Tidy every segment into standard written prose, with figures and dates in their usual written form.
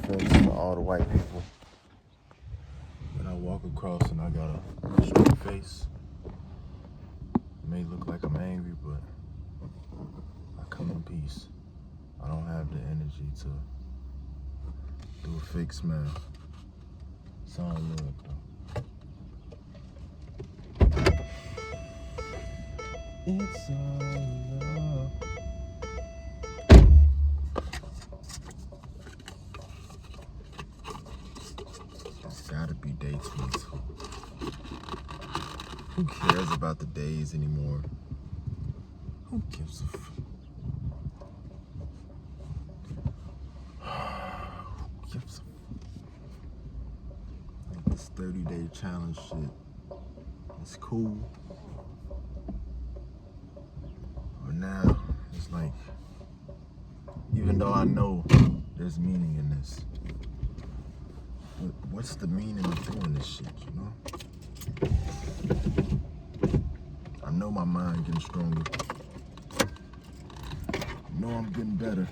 offense to all the white people. When I walk across and I got a straight face, it may look like I'm angry, but I come in peace. I don't have the energy to do a fake smile. It's all love, though. It's all love. It's gotta be day 22. Who cares about the days anymore? Who gives a fuck? Who gives a fuck? Like this 30-day challenge shit. It's cool. But now, it's like, even though I know there's meaning in this, but what's the meaning of doing this shit, you know? I know my mind getting stronger. I know I'm getting better.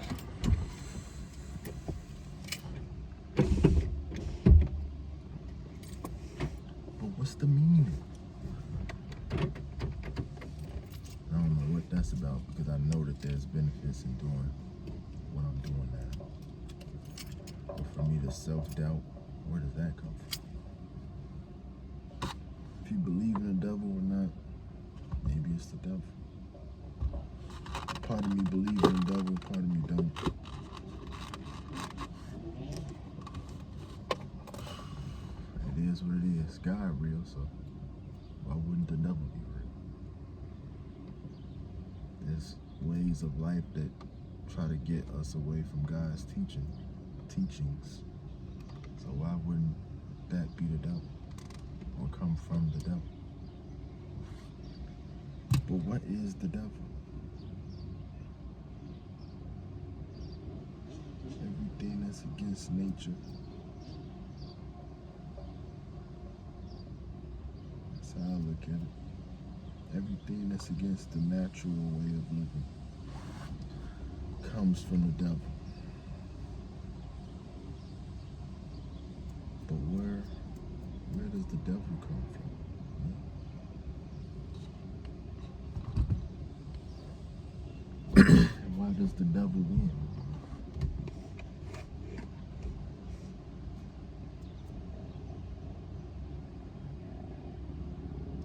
But what's the meaning? I don't know what that's about, because I know that there's benefits in doing what I'm doing now. But for me to self-doubt, where does that come from? If you believe in the devil or not, maybe it's the devil. Part of me believes in the devil, part of me don't. It is what it is. God real, so why wouldn't the devil be real? There's ways of life that try to get us away from God's teachings. So why wouldn't that be the devil or come from the devil? But what is the devil? Everything that's against nature. That's how I look at it. Everything that's against the natural way of living comes from the devil. But where does the devil come from? And why does the devil win?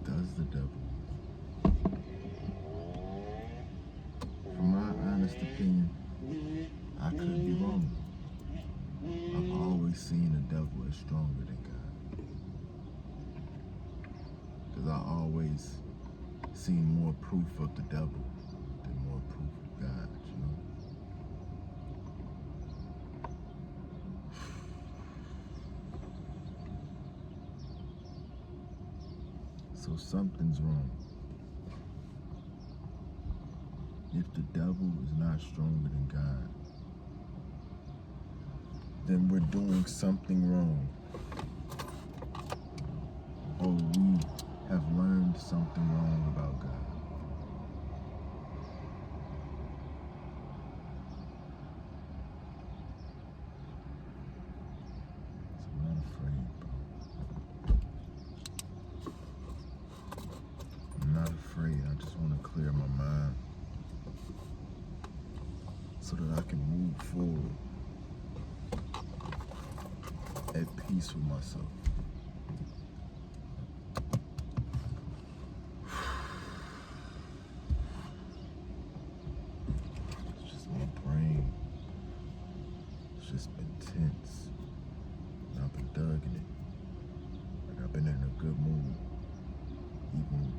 Does the devil? From my honest opinion, I could be wrong. I've always seen the devil as stronger than God. Because I always seen more proof of the devil than more proof of God, you know? So something's wrong. If the devil is not stronger than God, then we're doing something wrong. Or we have learned something wrong about God. So I'm not afraid, bro. I'm not afraid. I just want to clear my mind so that I can move forward at peace with myself. It's just my brain. It's just been tense. And I've been thugging it. Like I've been in a good mood. Even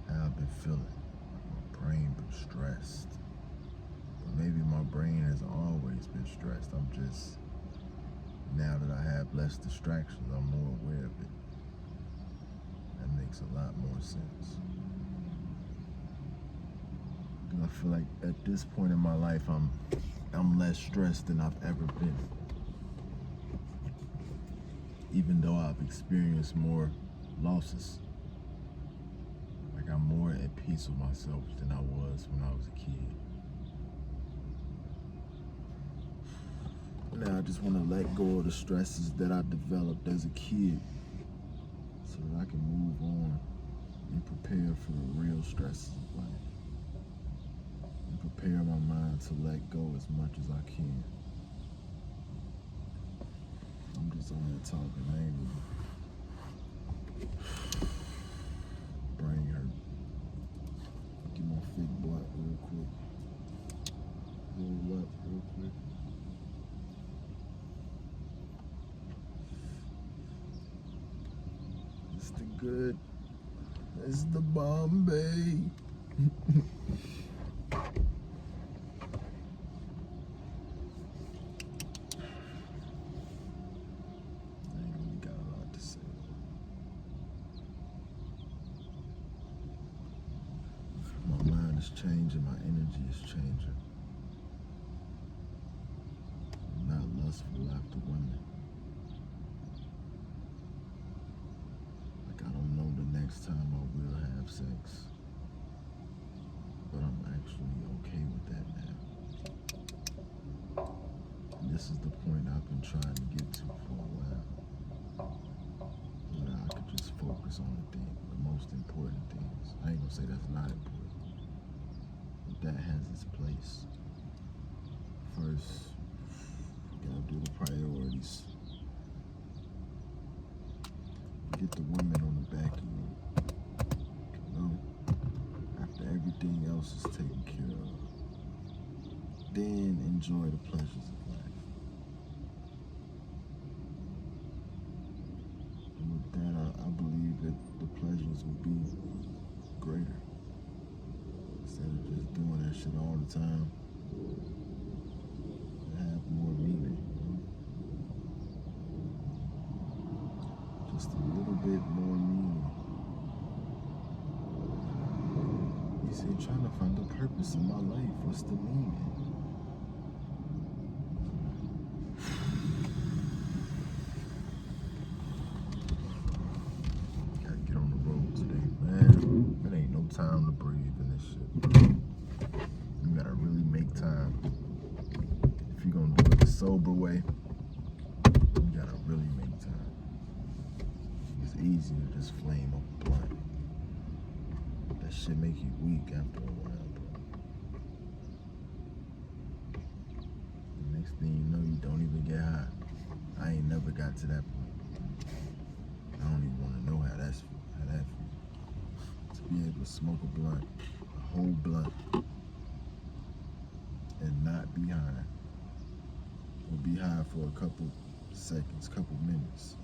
how I've been feeling. My brain been stressed. But maybe my brain has always been stressed. I'm just, now that I have less distractions, I'm more aware of it. That makes a lot more sense. Because I feel like at this point in my life, I'm less stressed than I've ever been. Even though I've experienced more losses. Like I'm more at peace with myself than I was when I was a kid. Now I just want to let go of the stresses that I developed as a kid so that I can move on and prepare for the real stresses of life. And prepare my mind to let go as much as I can. I'm just on there talking. I ain't even brain hurt. Get my fig block real quick. Roll up real quick. It's the good. It's the Bombay. Changing, my energy is changing. I'm not lustful after women. Like I don't know the next time I will have sex. But I'm actually okay with that now. And this is the point I've been trying to get to for a while. So that I could just focus on the most important things. I ain't gonna say that's not important. That has its place. First, you gotta do the priorities. Get the women on the back end. You know, after everything else is taken care of, then enjoy the pleasures of life. And with that, I believe that the pleasures will be greater. Instead of just doing that shit all the time, have more meaning. Just a little bit more meaning. You see, trying to find a purpose in my life. What's the meaning? Gotta get on the road today, man. It ain't no time to breathe in this shit. You gotta really make time. If you're gonna do it the sober way, you gotta really make time. It's easy to just flame up a blunt. That shit make you weak after a while, bro. The next thing you know, you don't even get high. I ain't never got to that point. I don't even want to know how that feels. To be able to smoke a blunt, a whole blunt, and not be high. Or be high for a couple seconds, couple minutes,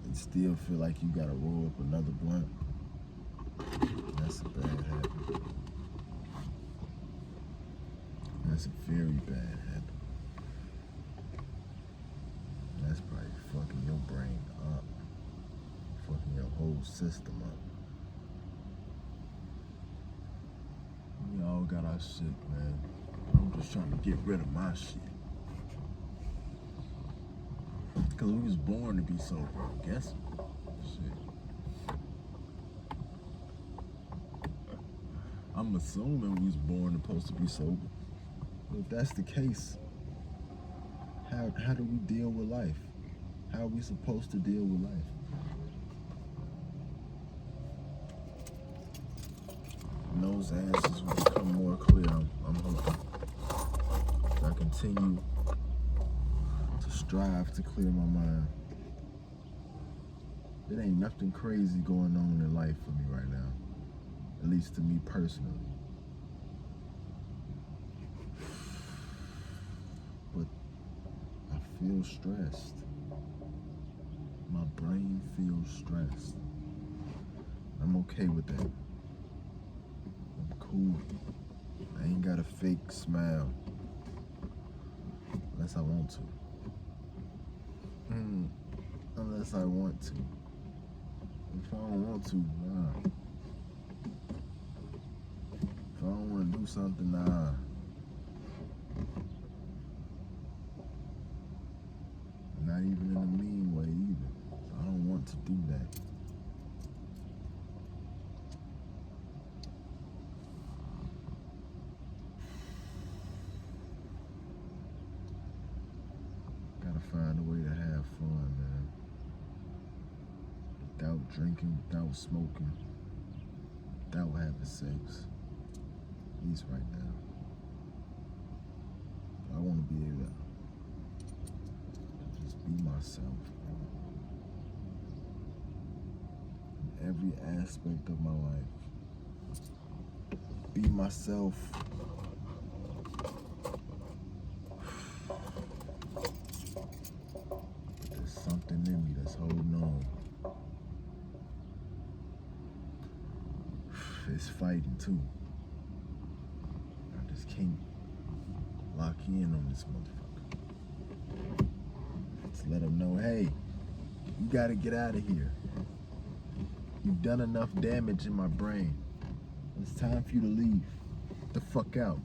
and still feel like you gotta roll up another blunt. That's a bad habit. That's a very bad habit. That's probably fucking your brain up. Fucking your whole system up. We all got our shit, man. I'm just trying to get rid of my shit. Because we was born to be sober, I guess. Shit. I'm assuming we was born supposed to be sober. But if that's the case, how do we deal with life? How are we supposed to deal with life? And those answers will become more clear, I'm hoping. I continue to strive to clear my mind. There ain't nothing crazy going on in life for me right now. At least to me personally. But I feel stressed. My brain feels stressed. I'm okay with that. I'm cool. I ain't got a fake smile. Unless I want to. Unless I want to. If I don't want to, nah. If I don't want to do something, nah. Not even in a mean way either. I don't want to do that. find a way to have fun, man. Without drinking, without smoking, without having sex. At least right now. I want to be able to just be myself, bro. In every aspect of my life. Be myself. There's something in me that's holding on. It's fighting too. I just can't lock in on this motherfucker. Just let him know, hey, you gotta get out of here. You've done enough damage in my brain. It's time for you to leave. Get the fuck out.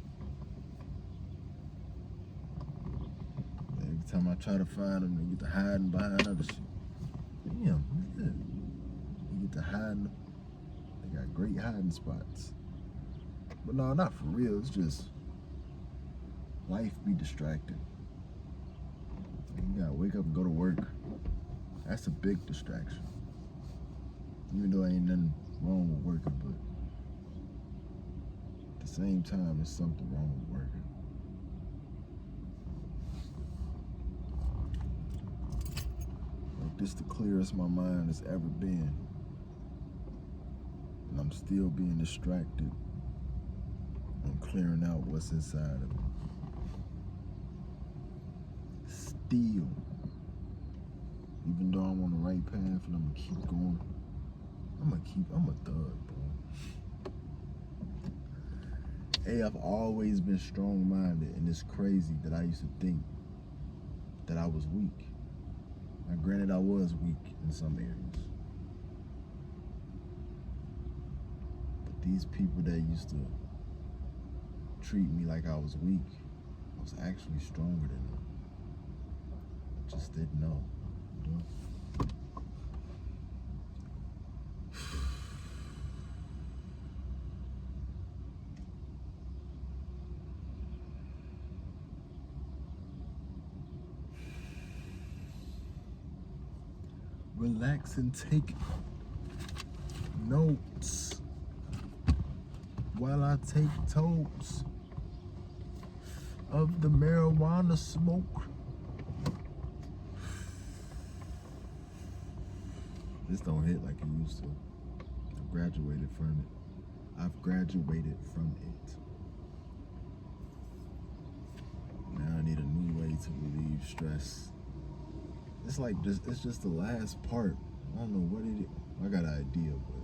Every time I try to find them, they get to hiding behind other shit. Damn, yeah. They get to hiding. They got great hiding spots. But no, not for real. It's just life be distracting. You gotta wake up and go to work. That's a big distraction. Even though ain't nothing wrong with working, but at the same time, there's something wrong with working. Like, this the clearest my mind has ever been. And I'm still being distracted on clearing out what's inside of me. Still. Even though I'm on the right path and I'm gonna keep going. I'm a thug, bro. Hey, I've always been strong-minded, and it's crazy that I used to think that I was weak. Now, granted, I was weak in some areas. But these people that used to treat me like I was weak, I was actually stronger than them. I just didn't know. You know? Relax and take notes while I take totes of the marijuana smoke. This don't hit like it used to. I've graduated from it. Now I need a new way to relieve stress. It's like it's just the last part. I don't know what it is. I got an idea, but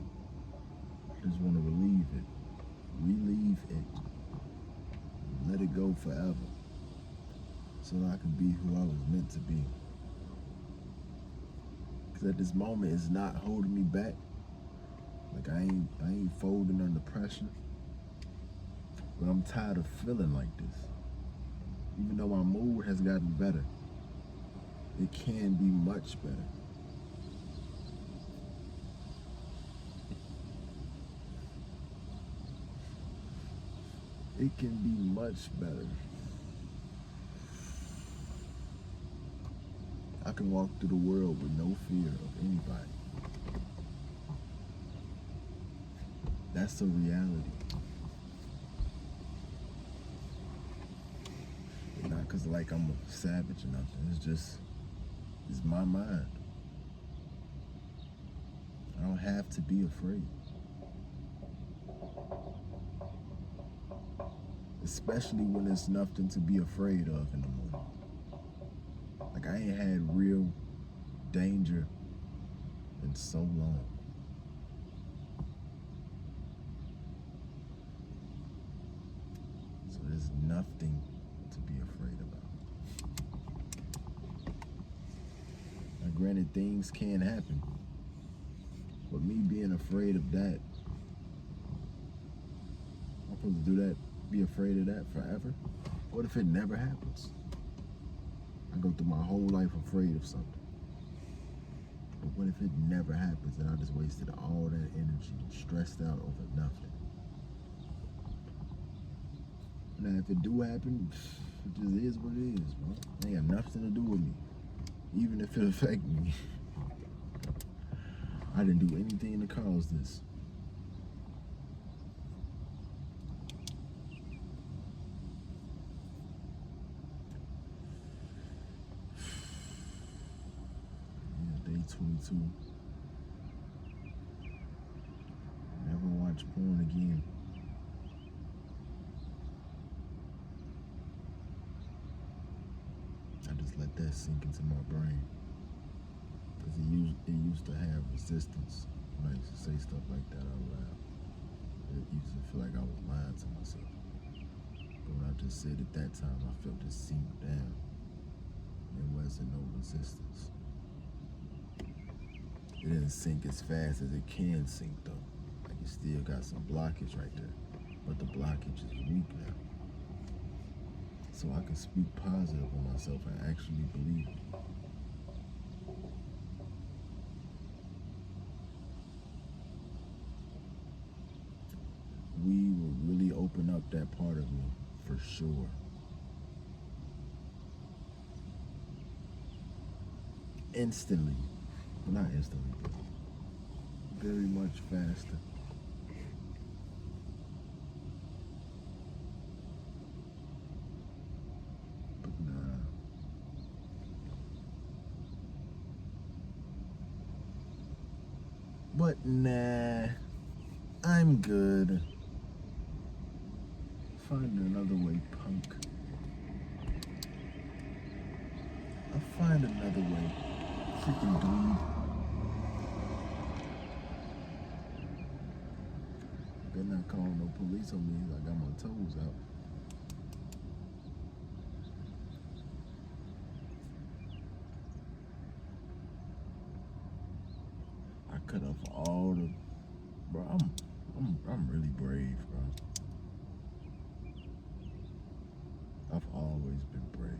I just want to relieve it, let it go forever, so that I can be who I was meant to be. Because at this moment, it's not holding me back. Like I ain't folding under pressure. But I'm tired of feeling like this. Even though my mood has gotten better, it can be much better. It can be much better. I can walk through the world with no fear of anybody. That's a reality. Not because like I'm a savage or nothing. It's my mind. I don't have to be afraid. Especially when there's nothing to be afraid of in the morning. Like I ain't had real danger in so long. So there's nothing to be afraid about. Now granted, things can happen. But me being afraid of that, I'm supposed to do that, be afraid of that forever? What if it never happens? I go through my whole life afraid of something. But what if it never happens and I just wasted all that energy and stressed out over nothing? Now if it do happen, it just is what it is, bro. It ain't got nothing to do with me. even if it affect me. I didn't do anything to cause this. Yeah, day 22. Never watch porn again. I just let that sink into my brain. Because it used to have resistance when I used to say stuff like that out loud. It used to feel like I was lying to myself. But when I just said it that time, I felt it sink down. There wasn't no resistance. It didn't sink as fast as it can sink though. Like it still got some blockage right there. But the blockage is weak now. So I can speak positive on myself and actually believe it. We will really open up that part of me for sure. Instantly. Well, not instantly, but very much faster. But nah. But nah. I'm good. Find another way, punk. I'll find another way. Freaking dude. Better not call no police on me. I got my toes out. I cut off all the, bro. I'm really brave, bro. I've always been brave.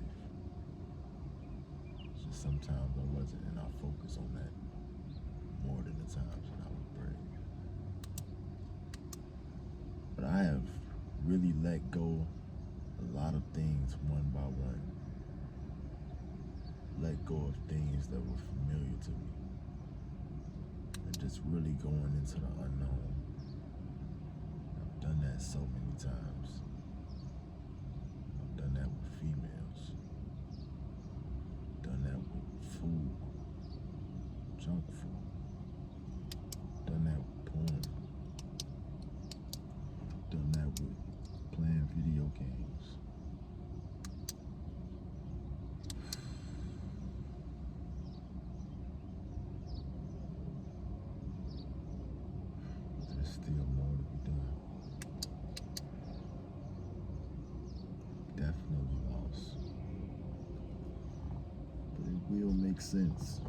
It's just sometimes I wasn't, and I focus on that more than the times when I was brave. But I have really let go a lot of things one by one. Let go of things that were familiar to me. And just really going into the unknown. I've done that so many times. I've done that with females. Done that with food. Junk food. Done that with porn. Done that with playing video games. There's still more to be done. Definitely lost. But it will make sense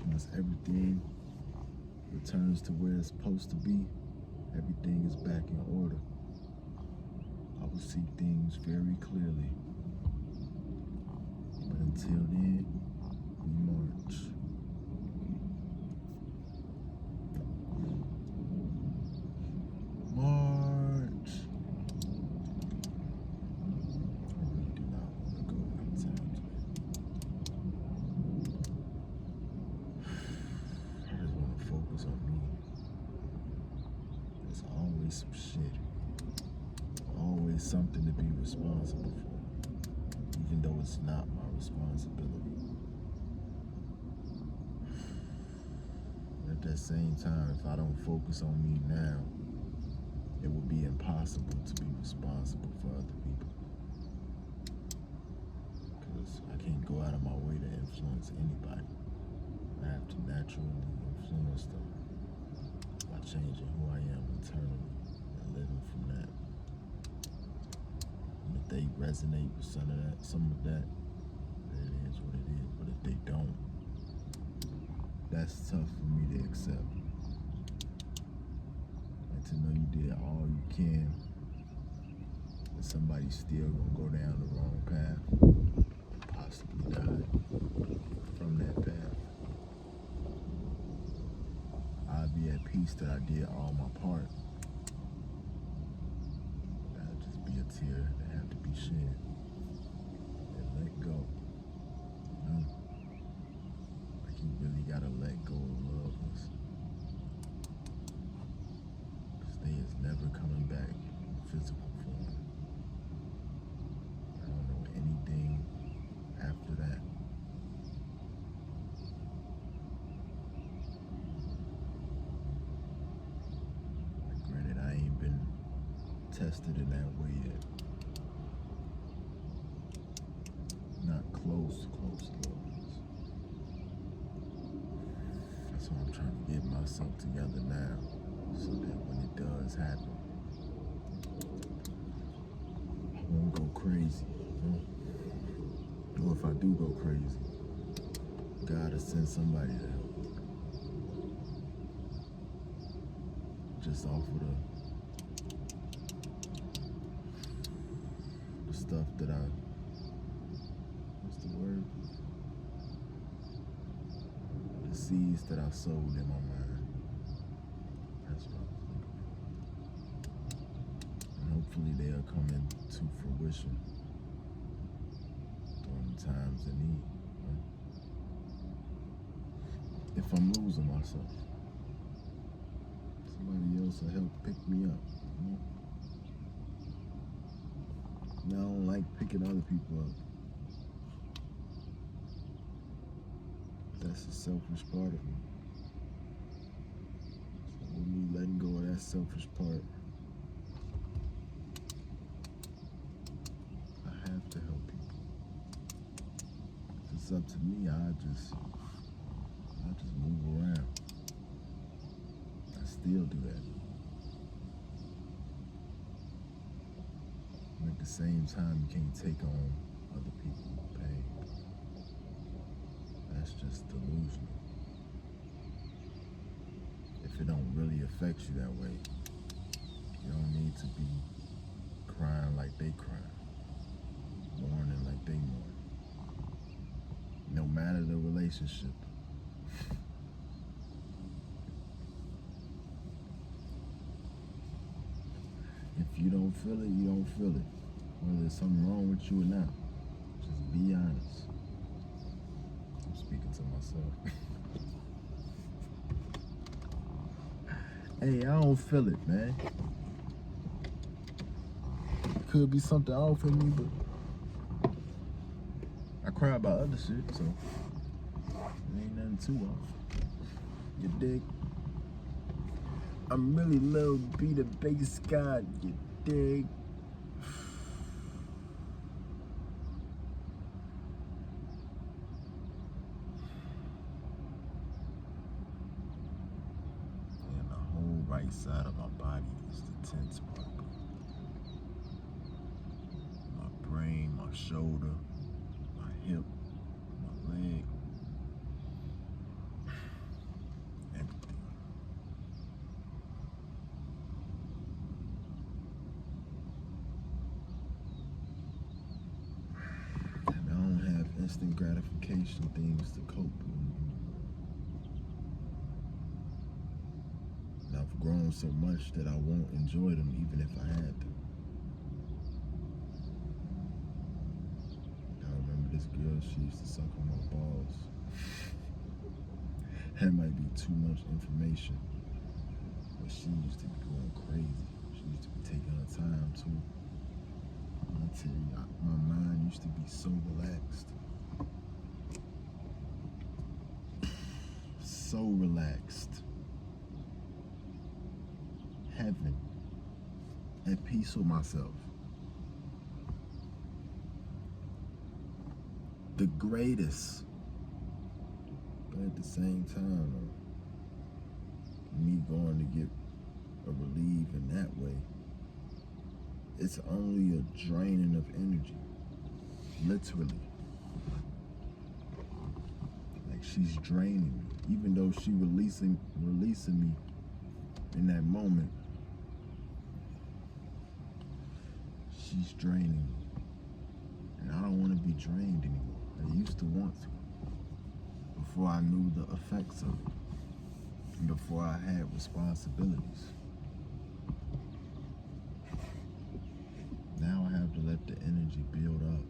once everything returns to where it's supposed to be. Everything is back in order. I will see things very clearly. But until then, we march. March. I really do not want to go anytime today. I just want to focus on me. There's always some shit. Always something to be responsible for, even though it's not my responsibility. But at that same time, if I don't focus on me now, it will be impossible to be responsible for other people. Because I can't go out of my way to influence anybody. I have to naturally influence them by changing who I am internally and living from that. And if they resonate with some of that, it is what it is. But if they don't, that's tough for me to accept. And to know you did all you can, and somebody's still gonna go down the wrong path, possibly die from that path. I'll be at peace that I did all my part. That'll just be a tear that have to be shed and let go. You know? gotta let go of lovers. Because they is never coming back in physical form. I don't know anything after that. Granted, I ain't been tested in that way yet. Not close lovers. That's why I'm trying to get myself together now, so that when it does happen, I won't go crazy. Or if I do go crazy, God will send somebody to help. Just off of the stuff that what's the word? The seeds that I sowed in my mind. That's what I was looking for. And hopefully they'll come into fruition during times of need. If I'm losing myself, somebody else will help pick me up. Now, I don't like picking other people up. That's a selfish part of me. So with me letting go of that selfish part, I have to help people. If it's up to me, I just move around. I still do that. And at the same time, you can't take on other people's pain. That's just delusional. If it don't really affect you that way, you don't need to be crying like they cry, mourning like they mourn. No matter the relationship. If you don't feel it, you don't feel it. Whether there's something wrong with you or not, just be honest. I'm speaking to myself. Hey, I don't feel it, man. It could be something off in me, but I cry about other shit, so it ain't nothing too off. You dig? I'm really low, be the bass god, you dig? And the whole right side of my body is the tense part. My brain, my shoulder, my hip, my leg, everything. And I don't have instant gratification things to cope with. And I've grown so much that I won't enjoy them even if I had to. I remember this girl, she used to suck on my balls. That might be too much information, but she used to be going crazy. She used to be taking her time too. I tell you, my mind used to be so relaxed. So relaxed. Heaven. At peace with myself. The greatest. But at the same time, me going to get a relief in that way, it's only a draining of energy. Literally. Like she's draining me. Even though she releasing me in that moment, she's draining me. And I don't want to be drained anymore. I used to want to. Before I knew the effects of it. And before I had responsibilities. Now I have to let the energy build up.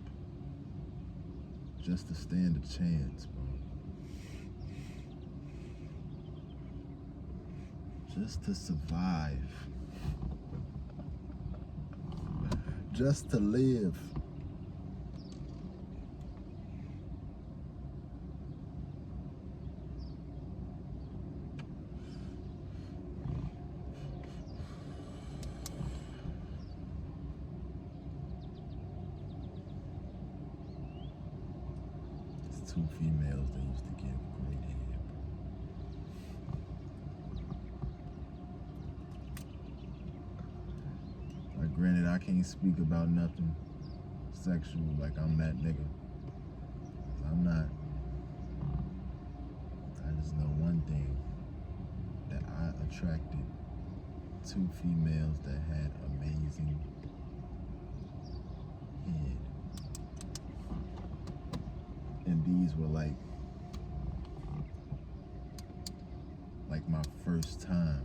Just to stand a chance, bro. just to survive, just to live. It's two females that used to give great head. Like, granted, I can't speak about nothing sexual, like I'm that nigga. I'm not. I just know one thing, that I attracted two females that had amazing head. And these were like my first time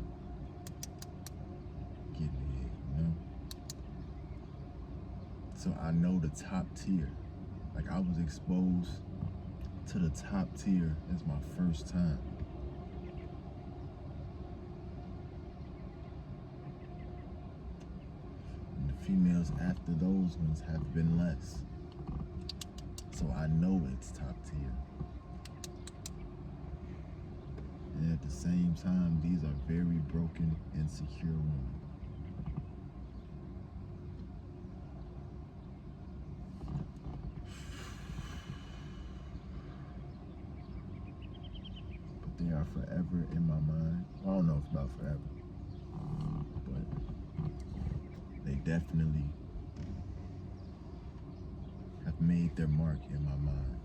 getting head, you know? So I know the top tier. Like, I was exposed to the top tier as my first time. And the females after those ones have been less. So I know it's top tier. And at the same time, these are very broken, insecure women. But they are forever in my mind. I don't know if it's about forever, but they definitely have made their mark in my mind.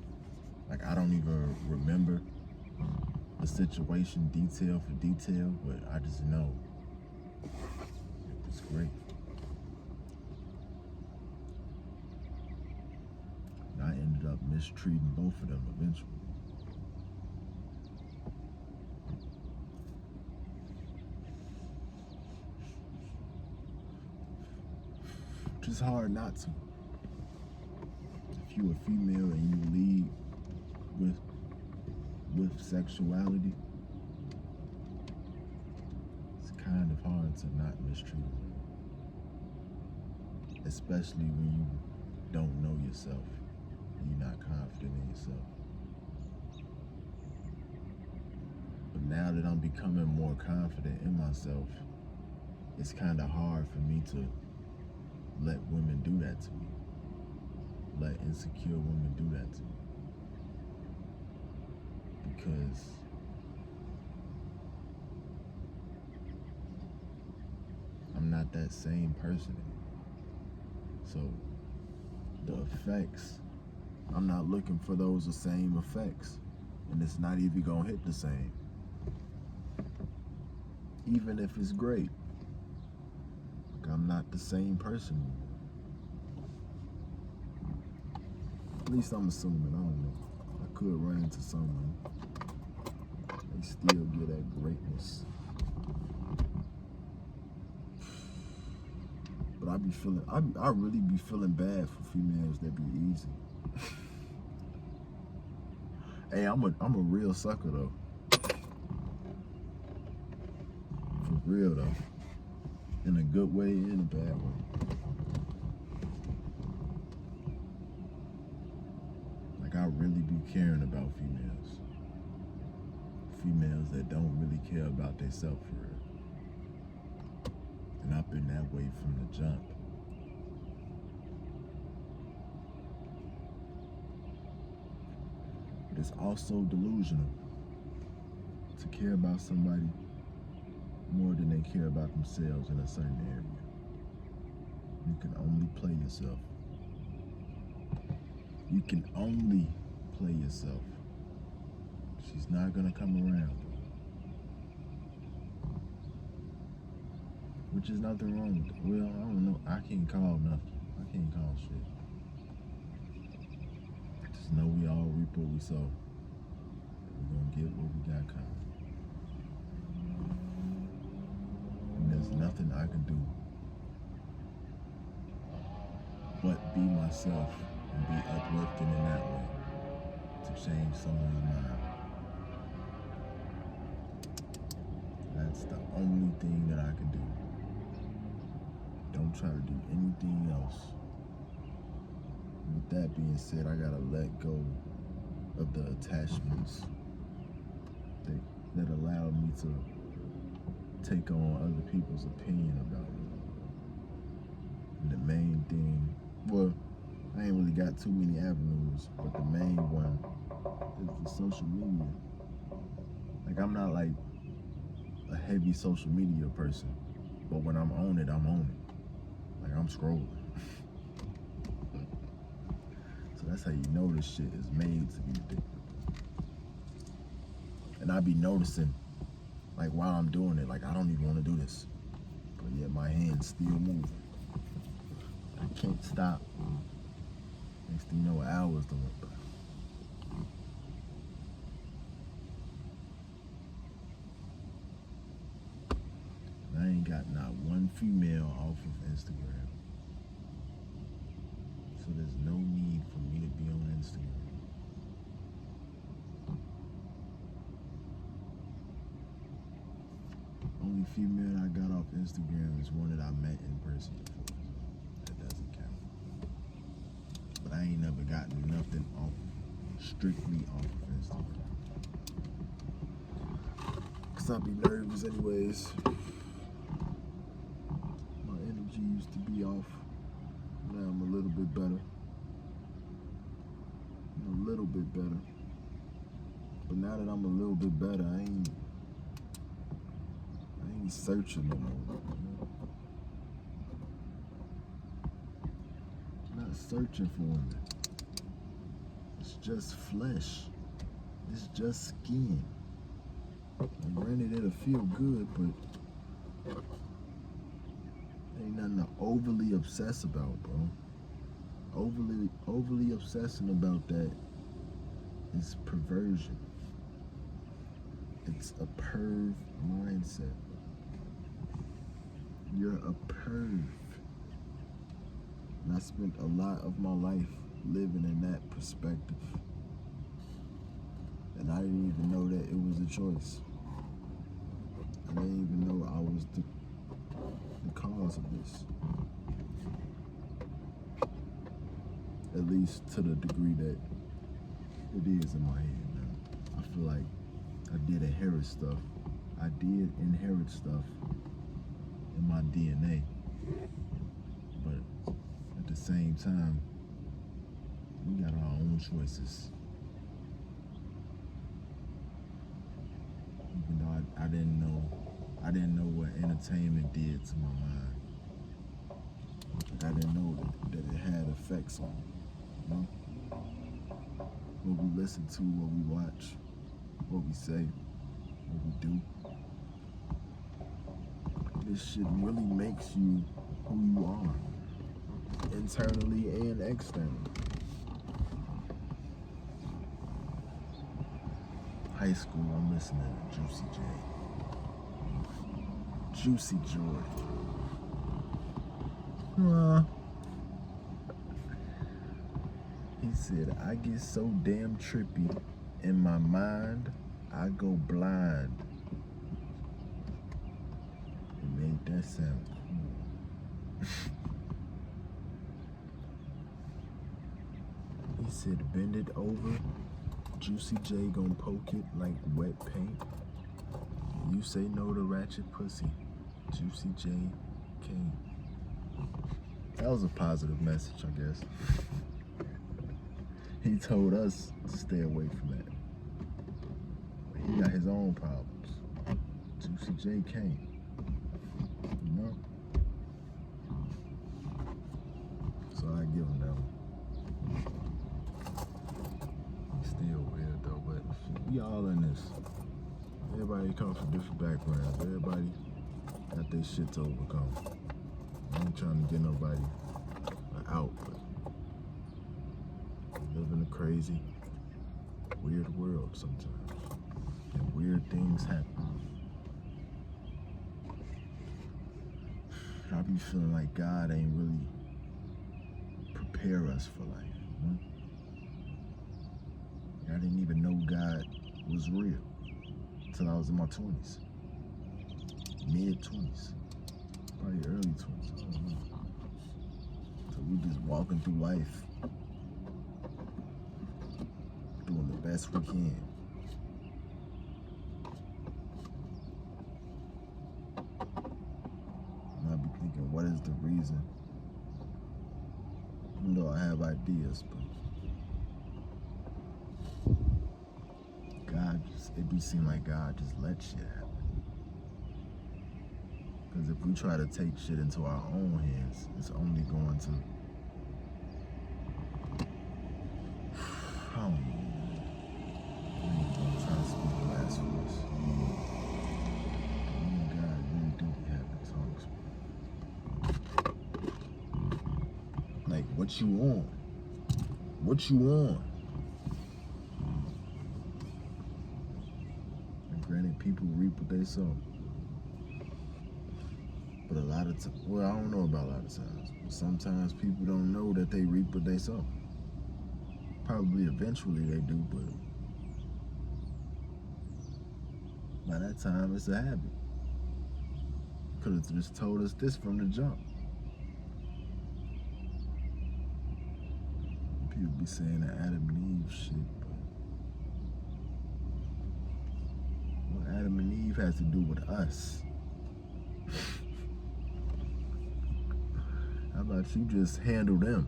Like, I don't even remember the situation detail for detail, but I just know it was great. And I ended up mistreating both of them eventually. Which is hard not to. If you a female and you lead with sexuality, it's kind of hard to not mistreat them. Especially when you don't know yourself and you're not confident in yourself. But now that I'm becoming more confident in myself, it's kind of hard for me to let women do that to me. Let insecure women do that to me. Because I'm not that same person anymore. So the effects, I'm not looking for those same effects. And it's not even gonna hit the same. Even if it's great. Like, I'm not the same person anymore. At least I'm assuming, I don't know. I could run into someone. They still get that greatness. But I really be feeling bad for females that be easy. Hey, I'm a real sucker though. For real though. In a good way and a bad way. Like, I really be caring about females. Females that don't really care about themselves for real. And I've been that way from the jump. But it's also delusional to care about somebody more than they care about themselves in a certain area. You can only play yourself. You can only play yourself. She's not gonna come around. Which is nothing wrong with it. Well, I don't know. I can't call nothing. I can't call shit. Just know we all reap what we sow. We're gonna get what we got coming. And there's nothing I can do but be myself and be uplifting in that way to change someone's mind. That's That's the only thing that I can do. Don't try to do anything else. With that being said, I gotta let go of the attachments that allowed me to take on other people's opinion about me. And the main thing, well, I ain't really got too many avenues, but the main one is the social media. Like, I'm not like a heavy social media person, but when I'm on it, I'm on it. Like, I'm scrolling. So that's how you know this shit is made to be addictive. And I be noticing, like, while I'm doing it, like, I don't even want to do this, but yet my hand's still moving. I can't stop. Next thing you know, hours done went by. I ain't got not one female off of Instagram. So there's no need for me to be on Instagram. Only female I got off Instagram is one that I met in person before. That doesn't count. But I ain't never gotten nothing strictly off of Instagram. Cause I be nervous anyways. My energy used to be off. Now I'm a little bit better. A little bit better. But now that I'm a little bit better, I ain't searching no more. I'm not searching for women. It's just flesh. It's just skin. And granted, it'll feel good, but ain't nothing to overly obsess about, bro. Overly obsessing about that is perversion. It's a perv mindset. You're a perv. And I spent a lot of my life living in that perspective. And I didn't even know that it was a choice. I didn't even know I was the cause of this. At least to the degree that it is in my head now. I feel like I did inherit stuff. I did inherit stuff in my DNA. But at the same time, we got our own choices. Even though I didn't know what entertainment did to my mind. I didn't know that it had effects on me. You know? What we listen to, what we watch, what we say, what we do. This shit really makes you who you are, internally and externally. High school, I'm listening to Juicy J. Juicy Joy. He said, I get so damn trippy in my mind, I go blind. It made that sound cool. He said, bend it over, Juicy J gon' poke it like wet paint. You say no to ratchet pussy, Juicy J King. That was a positive message, I guess. He told us to stay away from that. But he got his own problems. Juicy J can't. You know? So I give him that one. He's still weird though, but we all in this. Everybody comes from different backgrounds. Everybody got their shit to overcome. I ain't trying to get nobody out, but we live in a crazy, weird world sometimes. And weird things happen. I be feeling like God ain't really prepare us for life. You know? I didn't even know God was real until I was in my 20s. mid-20s, probably early 20s, I don't know. So we just walking through life, doing the best we can. And I be thinking, what is the reason? You know, I have ideas, but God just, it be seem like God just let shit happen. Because if we try to take shit into our own hands, it's only going to, I don't know, man. I'm trying to speak the last voice. Me and God really do be having talks. Like, what you on? What you on? And granted, people reap what they sow. But a lot of times, well, I don't know about a lot of times, but sometimes people don't know that they reap what they sow. Probably eventually they do, but by that time it's a habit. Could have just told us this from the jump. People be saying that Adam and Eve shit, but what Adam and Eve has to do with us? How about you just handle them?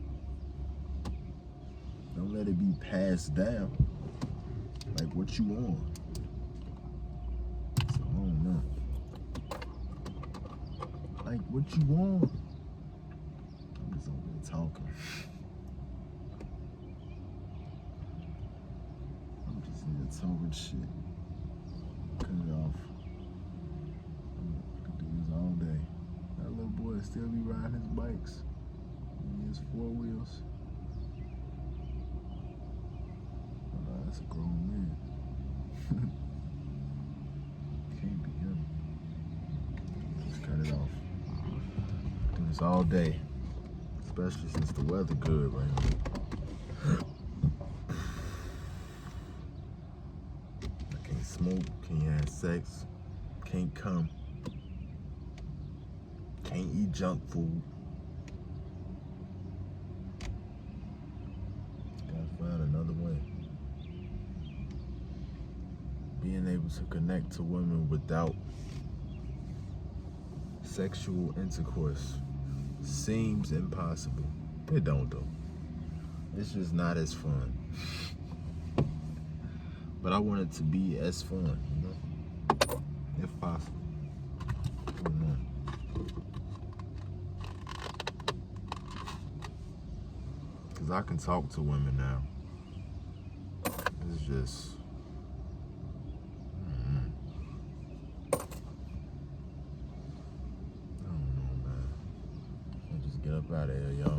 Don't let it be passed down. Like, what you on? So, I don't know. Like, what you on? I'm just over here talking. I'm just in here talking shit. Cut it off. I could do this all day. That little boy still be riding his bikes. He has 4 wheels. That's a grown man. Can't be him. Just cut it off. Do this all day. Especially since the weather good right now. I can't smoke, can't have sex, can't come, can't eat junk food. Gotta find another way. Being able to connect to women without sexual intercourse seems impossible. It don't though. It's just not as fun. But I want it to be as fun, you know? If possible. I don't know. Cause I can talk to women now. It's just I don't know, man. I'll just get up out of here, y'all.